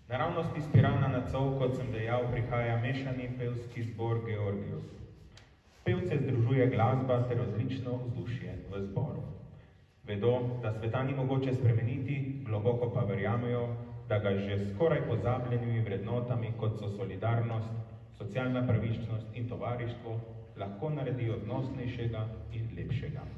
Naravnost iz Pirana na Cov, kot sem dejal, prihaja mešani pevski zbor Georgios. Pevce združuje glasba ter različno vzdušje v zboru. Vedo, da sveta ni mogoče spremeniti, globoko pa verjamejo, da ga že skoraj pozabljenimi vrednotami, kot so solidarnost, socialna pravičnost in tovarištvo, lahko naredijo odnosnejšega in lepšega.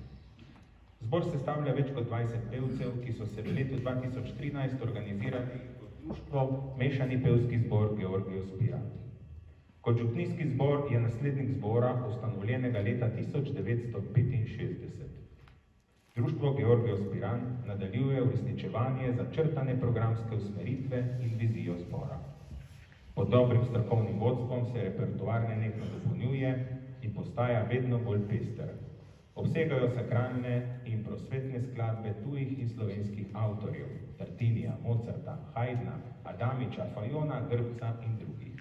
Zbor sestavlja več kot 20 pevcev, ki so se v letu 2013 organizirali kot društvo Mešani pevski zbor Georgios Piran. Kot župnijski zbor je naslednik zbora, ustanovljenega leta 1965. Društvo Georgios Piran nadaljuje uresničevanje začrtane programske usmeritve in vizijo zbora. Pod dobrim strokovnim vodstvom se repertoar nenehno dopolnjuje in postaja vedno bolj pester. Obsegajo sakralne in prosvetne skladbe tujih in slovenskih avtorjev, Tartinija, Mozarta, Haydna, Adamiča, Fajona, Grbca in drugih.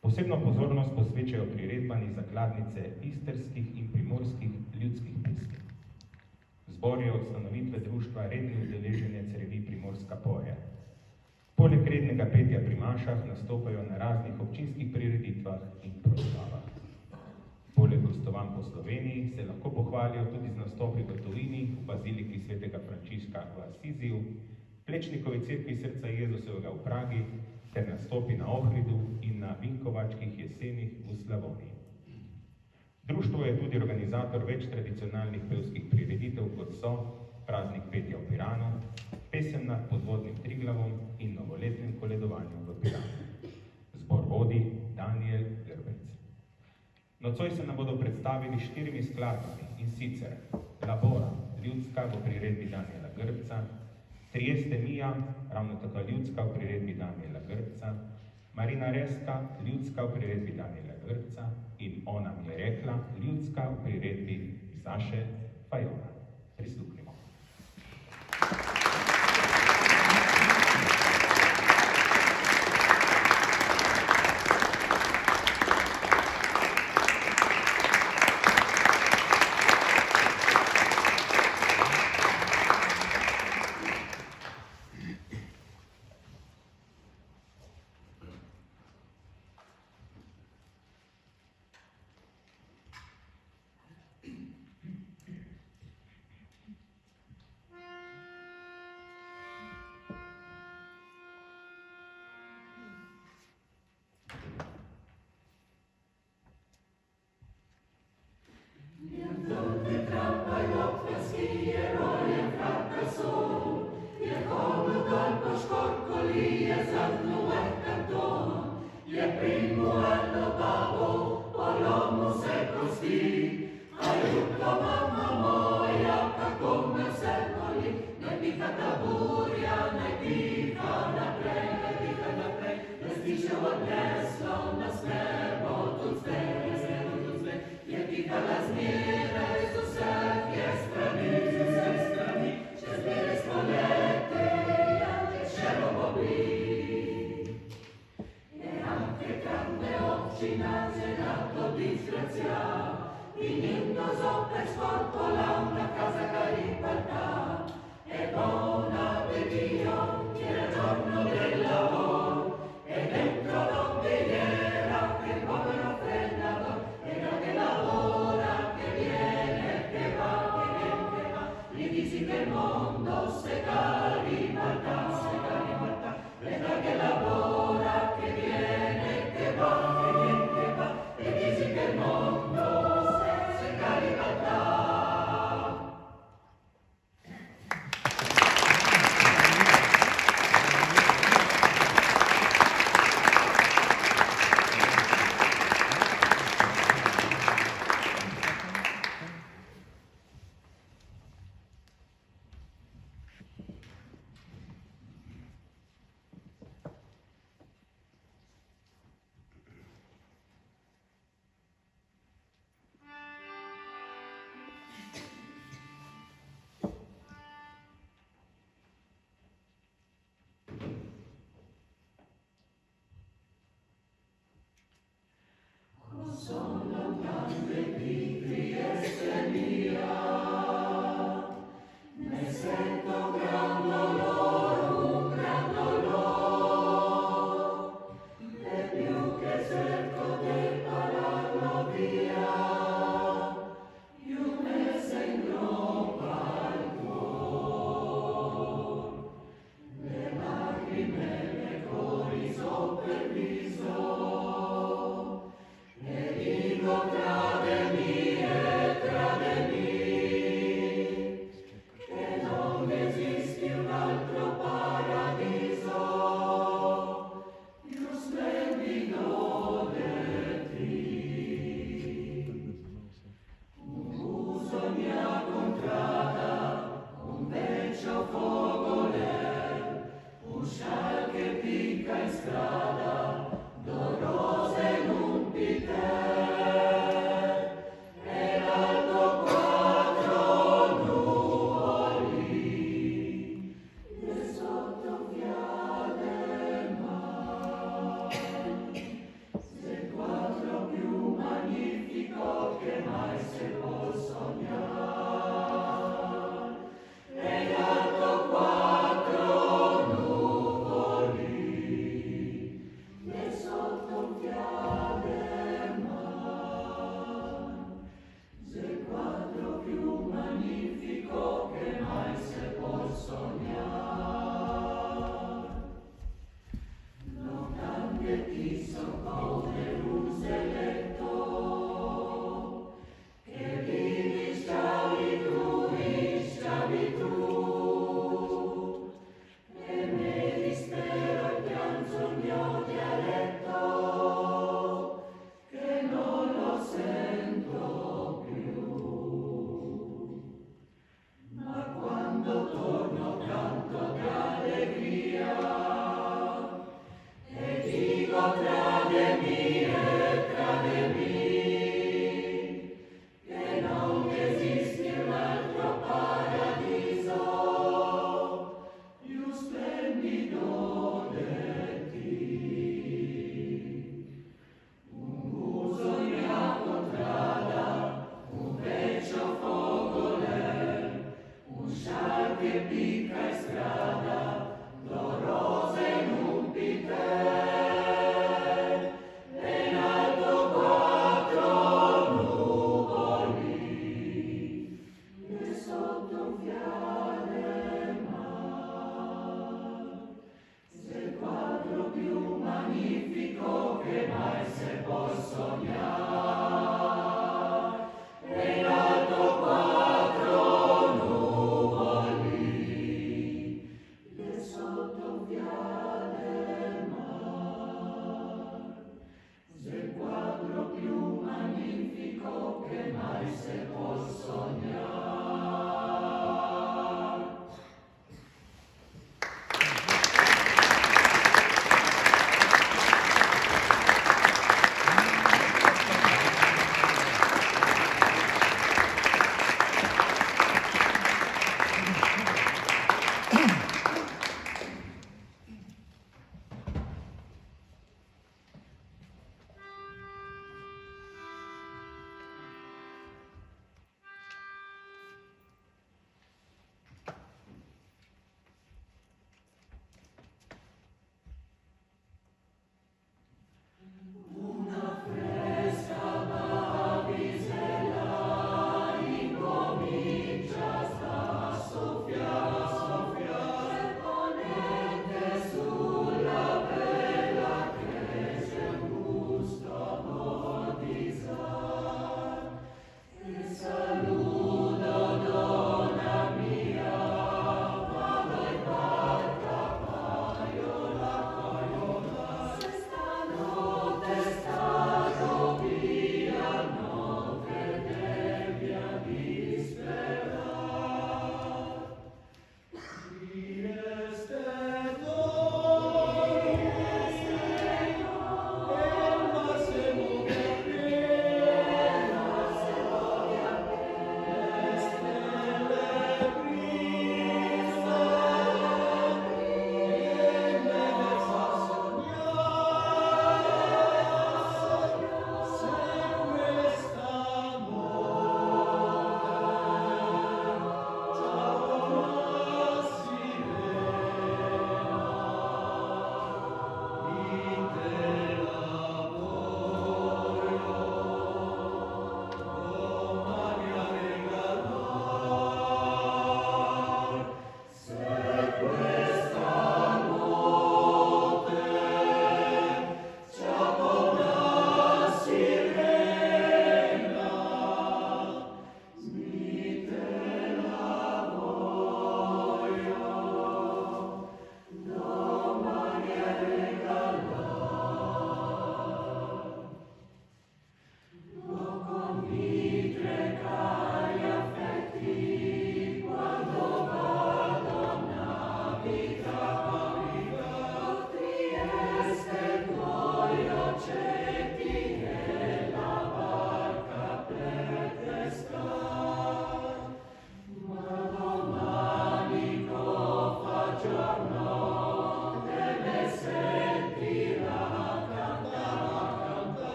Posebno pozornost posvečajo priredbani zakladnice istrskih in primorskih ljudskih pesmi. Zbor je od ustanovitve društva redni udeleženec revij Primorska poje. Poleg rednega petja pri mašah nastopajo na raznih občinskih prireditvah in proslavah. Poleg gostovanj po Sloveniji se lahko pohvalijo tudi z nastopi v tujini, v baziliki svetega Frančiška v Asiziju, Plečnikovi cerkvi srca Jezusovega v Pragi ter nastopi na Ohridu in na Vinkovačkih jesenih v Slavoniji. Društvo je tudi organizator več tradicionalnih pevskih prireditev, kot so praznik petja v Piranu, pesem nad podvodnim Triglavom in novoletnem koledovanju v Piranu. Zbor vodi Daniel Grbec. Nocoj se nam bodo predstavili 4 skladbami, in sicer Labora, ljudska v priredbi Daniela Grbca, Trieste Mia, ravno tako ljudska v priredbi Daniela Grbca, Marina Reska, ljudska v priredbi Daniela Grbca in Ona mi je rekla, ljudska v priredbi Saše Fajona. Prisluhnimo.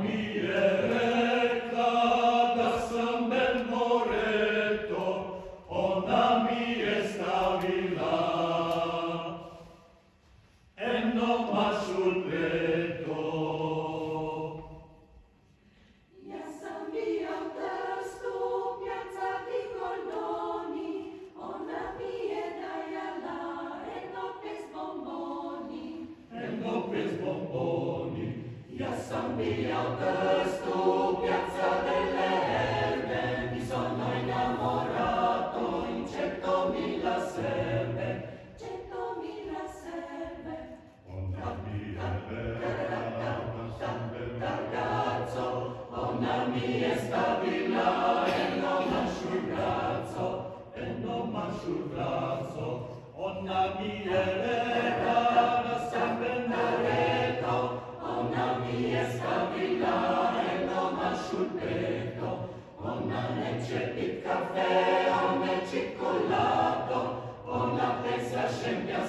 mi je rekla da sam ben moreto, ona mi je stavila eno mašul preto. Ja sam bio u Trstu, pjaca di Goldoni, ona mi je dajala eno pes bomboni. Eno pes bomboni. Ja sam bio u Trstu, pjaca delle Erbe, mi sono innamorato in 100.000 serve, 100.000 serve. Ona mi je rekla da sam ben Ragazzo, ona mi je stavila eno mašul braco, eno mašul braco. Ona mi je rekla da sam ben moreto, ona mi je stavila eno mašul peto. Ona neće pit kafe, ona neće kolato, ona pesa šempja